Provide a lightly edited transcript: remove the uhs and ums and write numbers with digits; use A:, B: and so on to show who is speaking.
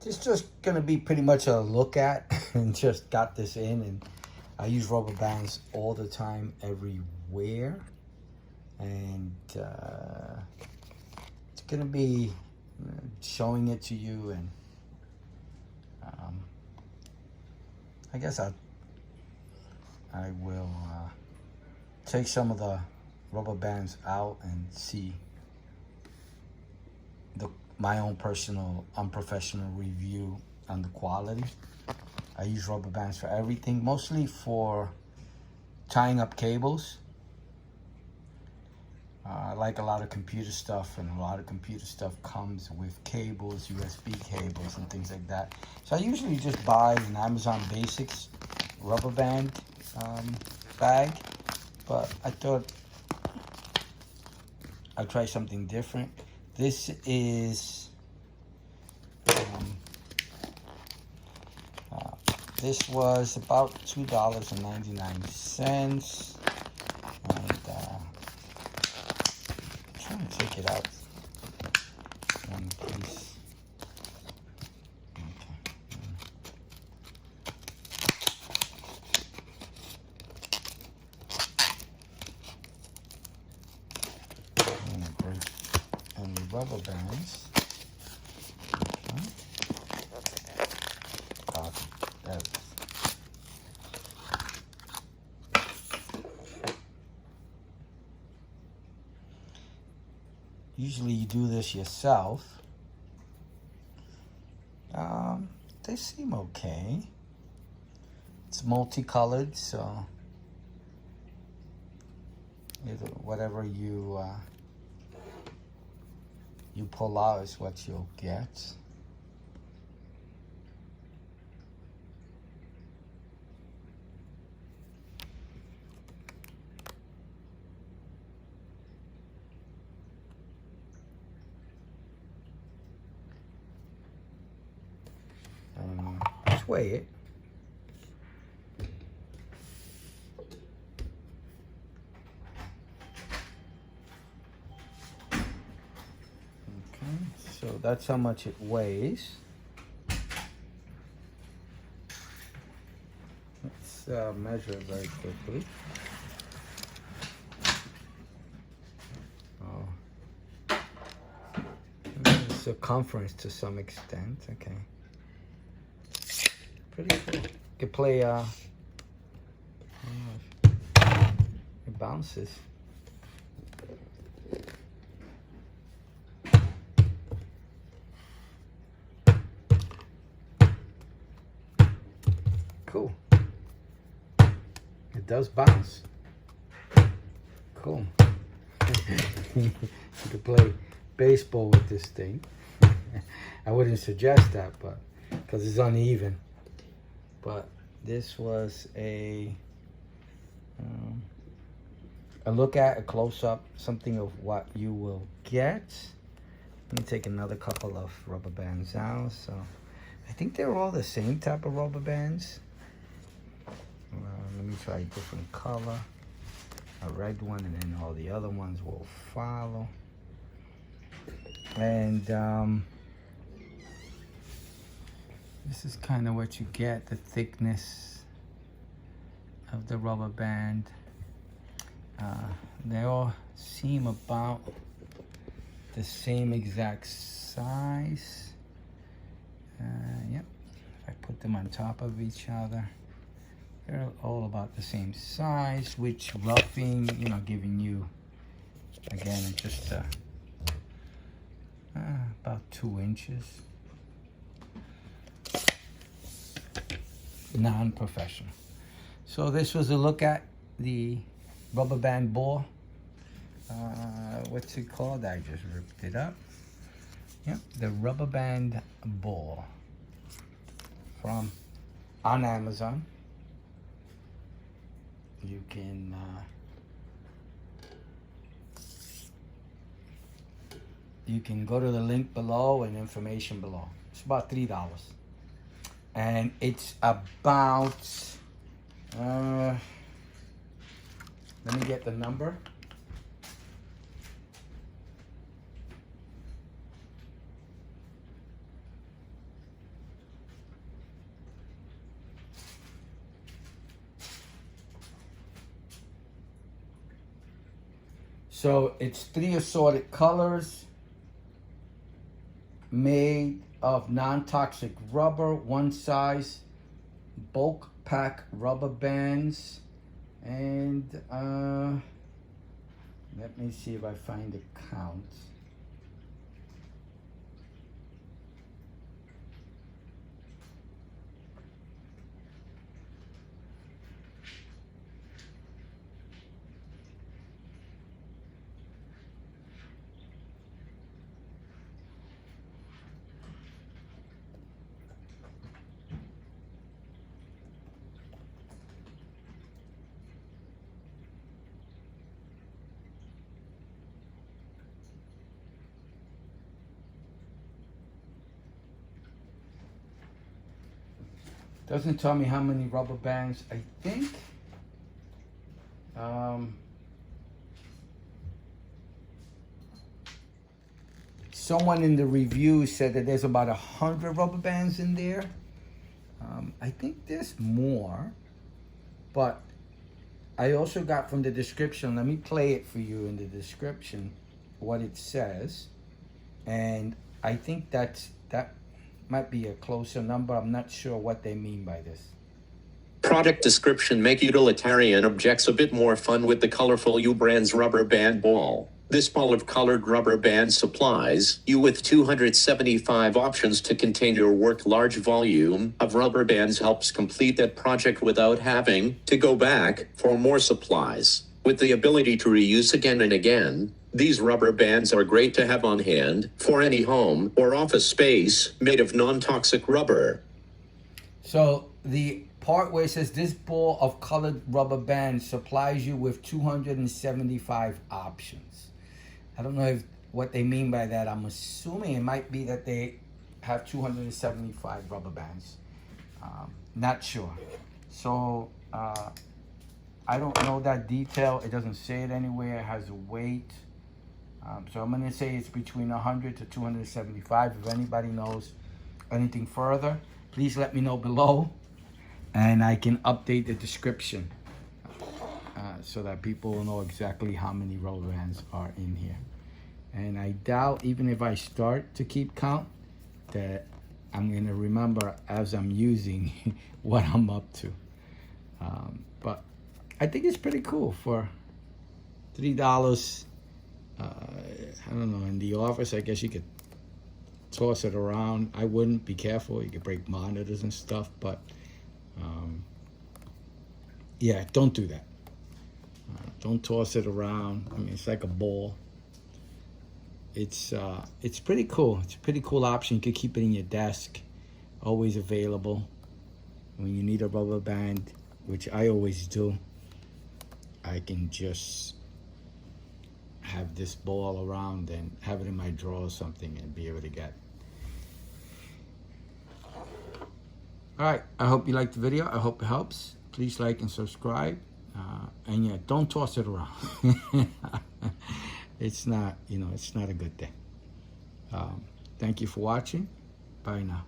A: This just gonna be pretty much a look at and just got this in, and I use rubber bands all the time, everywhere, and it's gonna be showing it to you, and I guess I will take some of the rubber bands out and see my own personal unprofessional review on the quality. I use rubber bands for everything, mostly for tying up cables. I like a lot of computer stuff, and a lot of computer stuff comes with cables, USB cables and things like that. So I usually just buy an Amazon Basics rubber band bag, but I thought I'd try something different. This is this was about $2.99, and I'm trying to take it out one piece. And the rubber bands. Okay. There it is. Usually you do this yourself. They seem okay. It's multicolored, so whatever you pull out is what you'll get. Just weigh it. So that's how much it weighs. Let's measure it very quickly. Oh, circumference to some extent. Okay, pretty cool. You could play. It bounces. Cool. It does bounce. Cool. You could play baseball with this thing. I wouldn't suggest that, but because it's uneven. But this was a look at, a close-up, something of what you will get. Let me take another couple of rubber bands out. So I think they're all the same type of rubber bands. Let me try a different color, a red one, and then all the other ones will follow. And this is kind of what you get, the thickness of the rubber band. They all seem about the same exact size. Yep, I put them on top of each other. They're all about the same size, which roughing, giving you, again, just about 2 inches. Non-professional. So this was a look at the rubber band ball. What's it called? I just ripped it up. Yep, the rubber band ball on Amazon. You can go to the link below and information below. It's about $3, and it's about let me get the number. So it's 3 assorted colors made of non-toxic rubber, one size, bulk pack rubber bands, and let me see if I find the count. Doesn't tell me how many rubber bands. I think someone in the review said that there's about 100 rubber bands in there. I think there's more, but I also got from the description, let me play it for you in the description, what it says. And I think that might be a closer number. I'm not sure what they mean by this.
B: Product description: make utilitarian objects a bit more fun with the colorful UBrand's rubber band ball. This ball of colored rubber band supplies you with 275 options to contain your work. Large volume of rubber bands helps complete that project without having to go back for more supplies. With the ability to reuse again and again, these rubber bands are great to have on hand for any home or office space made of non-toxic rubber.
A: So the part where it says this ball of colored rubber bands supplies you with 275 options. I don't know what they mean by that. I'm assuming it might be that they have 275 rubber bands. Not sure. So I don't know that detail. It doesn't say it anywhere. It has a weight. So I'm going to say it's between 100 to 275. If anybody knows anything further, please let me know below, and I can update the description so that people will know exactly how many rubber bands are in here. And I doubt, even if I start to keep count, that I'm going to remember as I'm using what I'm up to. But I think it's pretty cool for $3. I don't know, in the office, I guess you could toss it around. I wouldn't. Be careful. You could break monitors and stuff, but yeah, don't do that. Don't toss it around. I mean, it's like a ball. It's pretty cool. It's a pretty cool option. You could keep it in your desk, always available. When you need a rubber band, which I always do, I can just have this ball around and have it in my drawer or something and be able to get. All right, I hope you liked the video. I hope it helps. Please like and subscribe. And yeah, don't toss it around. It's not, it's not a good thing. Thank you for watching. Bye now.